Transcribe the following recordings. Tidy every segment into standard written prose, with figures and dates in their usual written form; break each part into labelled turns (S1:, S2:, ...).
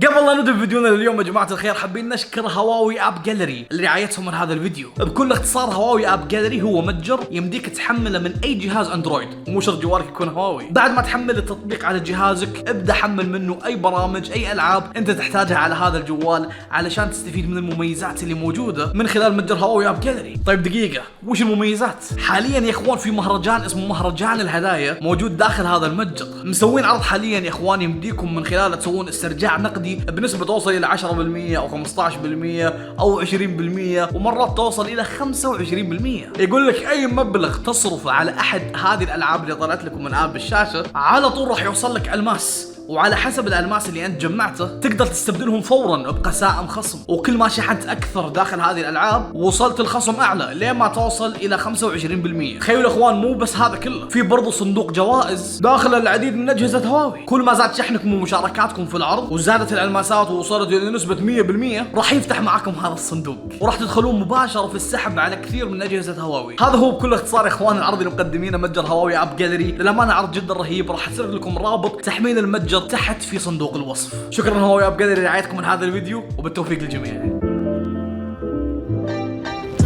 S1: قبل لا نبدا فيديونا اليوم يا جماعه الخير، حابين نشكر هواوي اب جاليري اللي رعايتهم من هذا الفيديو. بكل اختصار، هواوي اب جاليري هو متجر يمديك تحمله من اي جهاز اندرويد، مو شرط جوالك يكون هواوي. بعد ما تحمل التطبيق على جهازك، ابدا حمل منه اي برامج اي العاب انت تحتاجها على هذا الجوال علشان تستفيد من المميزات اللي موجوده من خلال متجر هواوي اب جاليري. طيب دقيقه، وش المميزات؟ حاليا يا اخوان في مهرجان اسمه مهرجان الهدايا موجود داخل هذا المتجر. مسوين عرض حاليا يا اخوان يمديكم من خلاله تسوون استرجاع نقدي بنسبة توصل إلى 10% أو 15% أو 20%، ومرات توصل إلى 25%. يقول لك أي مبلغ تصرفه على أحد هذه الألعاب اللي طلعت لكم من آب الشاشة على طول راح يوصل لك ألماس، وعلى حسب الألماس اللي أنت جمعته تقدر تستبدلهم فورا بقسائم خصم. وكل ما شحنت أكثر داخل هذه الألعاب وصلت الخصم أعلى لين ما توصل إلى 25%. تخيلوا أخوان، مو بس هذا كله، في برضو صندوق جوائز داخل العديد من أجهزة هواوي. كل ما زاد شحنكم ومشاركاتكم في العرض وزادت الألماسات ووصلت إلى نسبة 100%، راح يفتح معكم هذا الصندوق وراح تدخلون مباشرة في السحب على كثير من أجهزة هواوي. هذا هو بكل اختصار يا إخوان العرض اللي مقدمينه متجر هواوي اب جاليري. للأمانة عرض جدا رهيب، راح أسرد لكم رابط تحميل المتجر تحت في صندوق الوصف. شكرا هواوي اب جاليري لرعايتكم من هذا الفيديو، وبالتوفيق للجميع.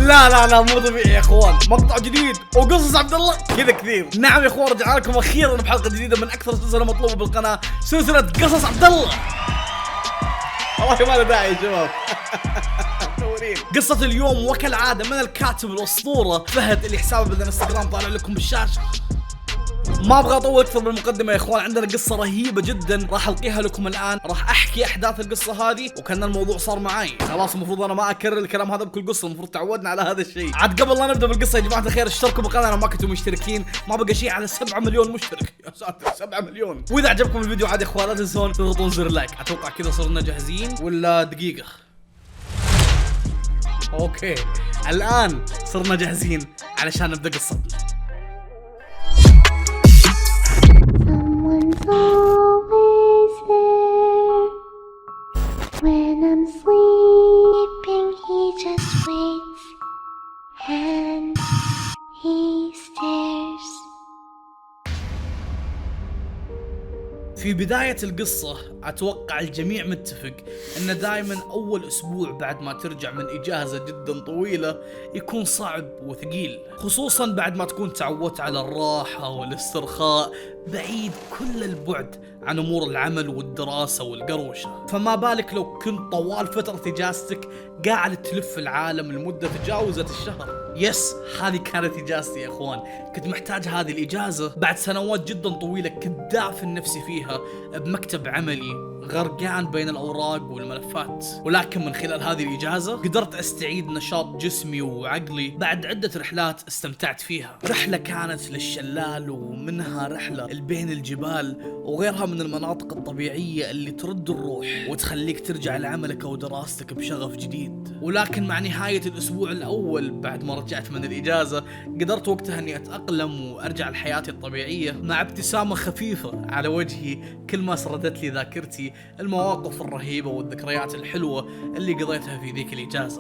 S1: لا مو طبيعي يا اخوان، مقطع جديد وقصص عبد الله كذا كثير. نعم يا اخوان، رجعنا لكم اخيرا بحلقه جديده من اكثر سلسله مطلوبه بالقناه، سلسله قصص عبد الله. والله ما له داعي يا شباب. قصة اليوم وكالعادة من الكاتب الأسطورة فهد اللي حسابه بالانستغرام طالع لكم بالشاشة. ما ابغى اطول اكثر بالمقدمه يا اخوان، عندنا قصه رهيبه جدا راح القيها لكم الان. راح احكي احداث القصه هذه وكان الموضوع صار معي خلاص. المفروض انا ما اكرر الكلام هذا بكل قصه، المفروض تعودنا على هذا الشيء. عاد قبل لا نبدا بالقصه يا جماعه الخير، اشتركوا بالقناه لو ما كنتم مشتركين. ما بقى شيء على 7 مليون مشترك. يا ساتر 7 مليون. واذا عجبكم الفيديو عاد يا اخوان لا تنسون تضغطون زر لايك. اتوقع كذا صرنا جاهزين ولا دقيقه؟ اوكي الان صرنا جاهزين علشان نبدا قصتنا.
S2: Always there when I'm sleeping. He just waits and he stares.
S1: في بداية القصة أتوقع الجميع متفق أن دائما أول أسبوع بعد ما ترجع من إجازة جدا طويلة يكون صعب وثقيل، خصوصا بعد ما تكون تعودت على الراحة والاسترخاء بعيد كل البعد عن أمور العمل والدراسة والقروشة. فما بالك لو كنت طوال فترة إجازتك قاعد تلف العالم لمدة تجاوزت الشهر. يس، هذه كانت إجازتي يا أخوان. كنت محتاج هذه الإجازة بعد سنوات جدا طويلة كنت دافن نفسي فيها بمكتب عملي غرقان بين الأوراق والملفات. ولكن من خلال هذه الإجازة قدرت أستعيد نشاط جسمي وعقلي بعد عدة رحلات استمتعت فيها. رحلة كانت للشلال، ومنها رحلة بين الجبال، وغيرها من المناطق الطبيعية اللي ترد الروح وتخليك ترجع لعملك أو دراستك بشغف جديد. ولكن مع نهاية الأسبوع الأول بعد ما رجعت من الإجازة قدرت وقتها أني أتأقلم وأرجع لحياتي الطبيعية مع ابتسامة خفيفة على وجهي كل ما سردت لي ذاكرتي المواقف الرهيبة والذكريات الحلوة اللي قضيتها في ذيك الإجازة.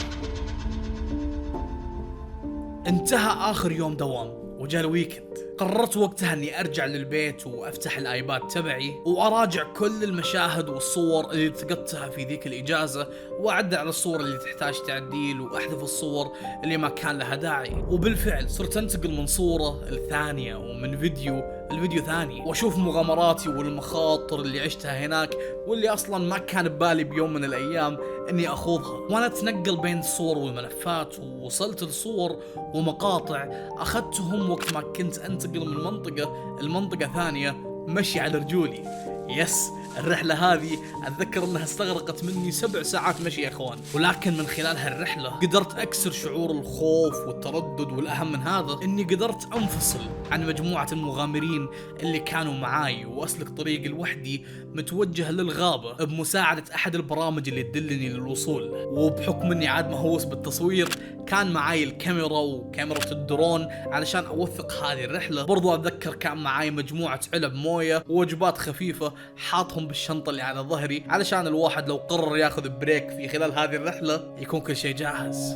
S1: انتهى آخر يوم دوام وجاء الويكند. قررت وقتها اني ارجع للبيت وافتح الايباد تبعي واراجع كل المشاهد والصور اللي التقطتها في ذيك الاجازة، واعدل على الصور اللي تحتاج تعديل واحذف الصور اللي ما كان لها داعي. وبالفعل صرت انتقل من صورة الثانية ومن فيديو الفيديو ثاني، واشوف مغامراتي والمخاطر اللي عشتها هناك واللي اصلا ما كان ببالي بيوم من الايام اني اخوضها. وانا اتنقل بين الصور والملفات ووصلت لصور ومقاطع اخذتهم وقت ما كنت انتقل من منطقة لمنطقة ثانية مشي على رجولي. يس، الرحلة هذه أتذكر أنها استغرقت مني 7 ساعات مشي يا أخوان. ولكن من خلال هالرحلة قدرت أكسر شعور الخوف والتردد، والأهم من هذا أني قدرت أنفصل عن مجموعة المغامرين اللي كانوا معاي وأسلك طريقي لوحدي متوجه للغابة بمساعدة أحد البرامج اللي تدلني للوصول. وبحكم أني عاد مهووس بالتصوير كان معاي الكاميرا وكاميرا الدرون علشان أوثق هذه الرحلة. برضو أتذكر كان معاي مجموعة علب موية ووجبات خفيفة حاطهم بالشنطة اللي على ظهري علشان الواحد لو قرر ياخذ بريك في خلال هذه الرحلة يكون كل شيء جاهز.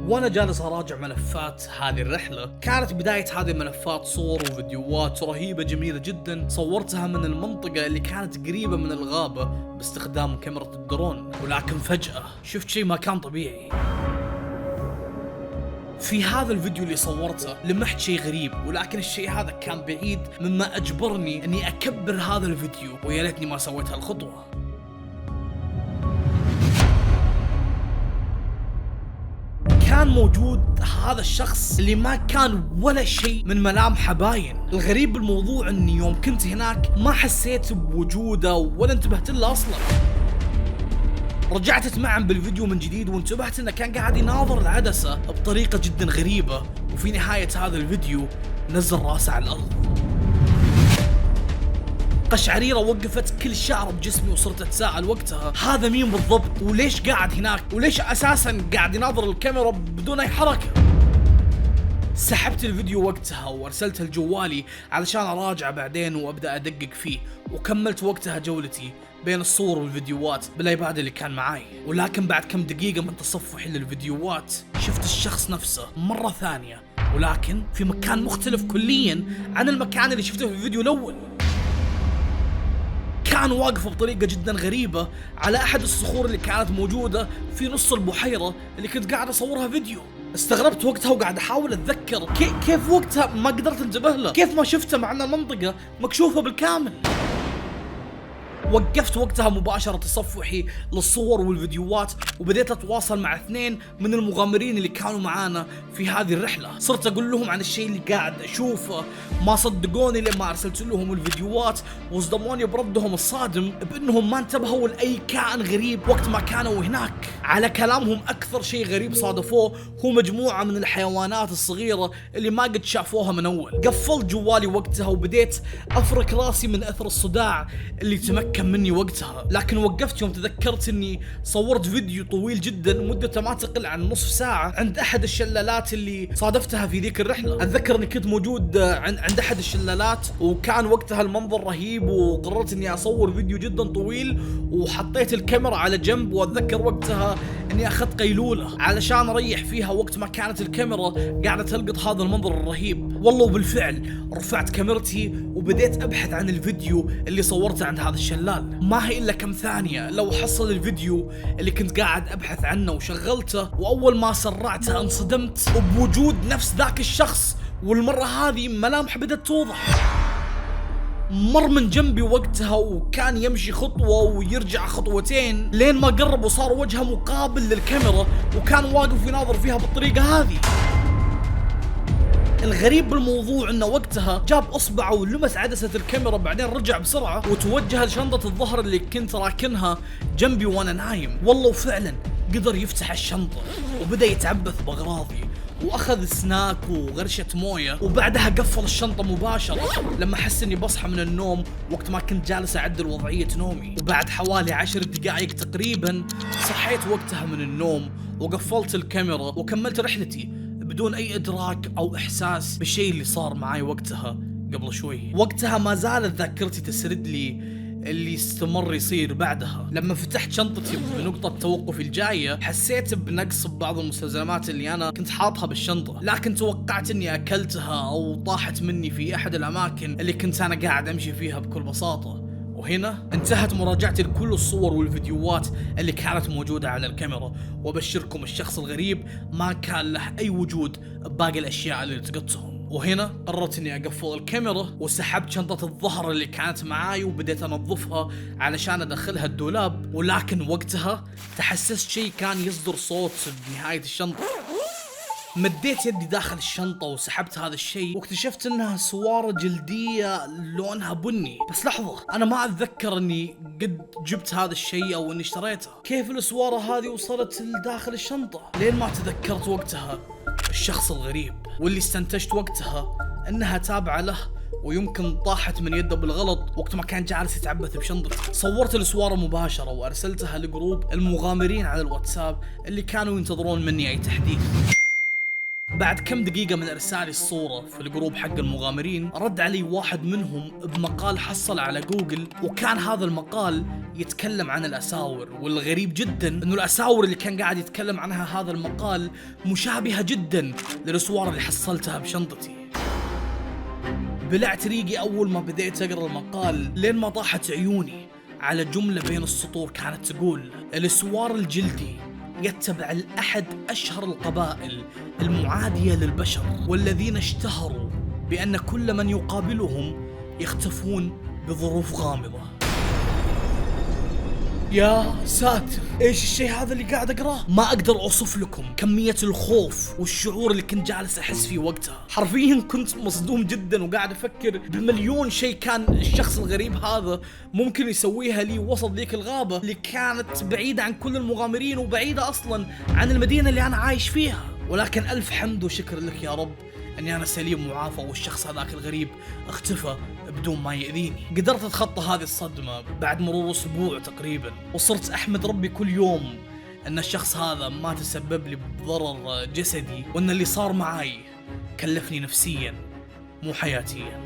S1: وانا جالس اراجع ملفات هذه الرحلة، كانت بداية هذه الملفات صور وفيديوهات رهيبة جميلة جدا صورتها من المنطقة اللي كانت قريبة من الغابة باستخدام كاميرا الدرون. ولكن فجأة شفت شيء ما كان طبيعي. في هذا الفيديو اللي صورته لمحت شيء غريب، ولكن الشيء هذا كان بعيد مما اجبرني اني اكبر هذا الفيديو، ويا ليتني ما سويت هالخطوة. كان موجود هذا الشخص اللي ما كان ولا شيء من ملامحه باين. الغريب بالموضوع اني يوم كنت هناك ما حسيت بوجوده ولا انتبهت له اصلا. رجعت اتمعن بالفيديو من جديد وانتبهت انه كان قاعد يناظر العدسة بطريقة جدا غريبة، وفي نهاية هذا الفيديو نزل راسه على الارض. قشعريرة وقفت كل شعر بجسمي وصرت اتساءل وقتها هذا مين بالضبط، وليش قاعد هناك، وليش اساسا قاعد يناظر الكاميرا بدون اي حركة. سحبت الفيديو وقتها وارسلته لجوالي علشان اراجعه بعدين وابدا ادقق فيه، وكملت وقتها جولتي بين الصور والفيديوهات بالايباد اللي كان معاي. ولكن بعد كم دقيقة من تصفحي للفيديوهات شفت الشخص نفسه مرة ثانية، ولكن في مكان مختلف كليا عن المكان اللي شفته في الفيديو الاول. كان واقف بطريقة جدا غريبة على احد الصخور اللي كانت موجودة في نص البحيرة اللي كنت قاعد اصورها فيديو. استغربت وقتها وقاعد احاول اتذكر كيف وقتها ما قدرت انتبه له، كيف ما شفته مع ان المنطقة مكشوفة بالكامل. وقفت وقتها مباشرة تصفحي للصور والفيديوهات وبديت اتواصل مع اثنين من المغامرين اللي كانوا معانا في هذه الرحلة. صرت اقول لهم عن الشيء اللي قاعد اشوفه، ما صدقوني لما ارسلت لهم الفيديوهات وصدموني بردهم الصادم بانهم ما انتبهوا لاي كائن غريب وقت ما كانوا هناك. على كلامهم اكثر شيء غريب صادفوه هو مجموعة من الحيوانات الصغيرة اللي ما قد شافوها من اول. قفلت جوالي وقتها وبديت افرك راسي من اثر الصداع اللي تمكن مني وقتها، لكن وقفت يوم تذكرت اني صورت فيديو طويل جدا مدته ما تقل عن نصف ساعة عند احد الشلالات اللي صادفتها في ذيك الرحلة. اتذكر اني كنت موجود عند احد الشلالات وكان وقتها المنظر رهيب، وقررت اني اصور فيديو جدا طويل وحطيت الكاميرا على جنب. واتذكر وقتها اني اخذت قيلولة علشان اريح فيها وقت ما كانت الكاميرا قاعدة تلقط هذا المنظر الرهيب. والله وبالفعل رفعت كاميرتي وبديت ابحث عن الفيديو اللي صورته عند هذا الشلال. ما هي الا كم ثانية لو حصل الفيديو اللي كنت قاعد ابحث عنه وشغلته، واول ما سرعته انصدمت بوجود نفس ذاك الشخص، والمرة هذه ملامح بدأت توضح. مر من جنبي وقتها وكان يمشي خطوة ويرجع خطوتين لين ما قرب وصار وجهه مقابل للكاميرا، وكان واقف يناظر فيها بالطريقة هذه. الغريب بالموضوع انه وقتها جاب اصبعه ولمس عدسة الكاميرا، بعدين رجع بسرعة وتوجه لشنطة الظهر اللي كنت راكنها جنبي وانا نايم. والله وفعلا قدر يفتح الشنطة وبدأ يتعبث باغراضي، واخذ سناك وغرشة موية، وبعدها قفل الشنطة مباشرة لما حس اني بصحى من النوم وقت ما كنت جالس اعدل وضعية نومي. وبعد حوالي 10 دقائق تقريبا صحيت وقتها من النوم وقفلت الكاميرا وكملت رحلتي بدون اي ادراك او احساس بالشيء اللي صار معي وقتها قبل شوي. وقتها ما زالت ذاكرتي تسرد لي اللي استمر يصير بعدها. لما فتحت شنطتي بنقطة توقفي الجاية حسيت بنقص ببعض المستلزمات اللي انا كنت حاطها بالشنطة، لكن توقعت اني اكلتها او طاحت مني في احد الاماكن اللي كنت انا قاعد امشي فيها بكل بساطة. وهنا انتهت مراجعتي لكل الصور والفيديوهات اللي كانت موجودة على الكاميرا، وابشركم الشخص الغريب ما كان له اي وجود بباقي الاشياء اللي لقيتهم. وهنا قررت اني اقفل الكاميرا وسحبت شنطة الظهر اللي كانت معاي وبديت انظفها علشان ادخلها الدولاب. ولكن وقتها تحسست شيء كان يصدر صوت بنهاية الشنطة. مديت يدي داخل الشنطة وسحبت هذا الشيء واكتشفت انها سوارة جلدية لونها بني. بس لحظة، انا ما اتذكر اني قد جبت هذا الشيء او اني اشتريته. كيف السوارة هذه وصلت لداخل الشنطة؟ لين ما تذكرت وقتها الشخص الغريب، واللي استنتجت وقتها انها تابعة له ويمكن طاحت من يده بالغلط وقت ما كان جالس يتعبث بشنطته. صورت السوارة مباشرة وارسلتها لجروب المغامرين على الواتساب اللي كانوا ينتظرون مني اي تحديث. بعد كم دقيقة من ارسالي الصورة في الجروب حق المغامرين، رد علي واحد منهم بمقال حصل على جوجل، وكان هذا المقال يتكلم عن الاساور. والغريب جدا انه الاساور اللي كان قاعد يتكلم عنها هذا المقال مشابهة جدا للاسوار اللي حصلتها بشنطتي. بلعت ريقي اول ما بديت اقرا المقال لين ما طاحت عيوني على جملة بين السطور كانت تقول: الاسوار الجلدي يتبع الأحد أشهر القبائل المعادية للبشر، والذين اشتهروا بأن كل من يقابلهم يختفون بظروف غامضة. يا ساتر، ايش الشيء هذا اللي قاعد اقراه؟ ما اقدر اوصف لكم كمية الخوف والشعور اللي كنت جالس احس فيه وقتها. حرفيا كنت مصدوم جدا وقاعد افكر بمليون شيء كان الشخص الغريب هذا ممكن يسويها لي وسط ذيك الغابة اللي كانت بعيدة عن كل المغامرين وبعيدة اصلا عن المدينة اللي انا عايش فيها. ولكن الف حمد وشكر لك يا رب اني انا سليم ومعافى، والشخص هذاك الغريب اختفى بدون ما يأذيني. قدرت اتخطى هذه الصدمة بعد مرور اسبوع تقريبا، وصرت احمد ربي كل يوم ان الشخص هذا ما تسبب لي بضرر جسدي، وان اللي صار معاي كلفني نفسيا مو حياتيا.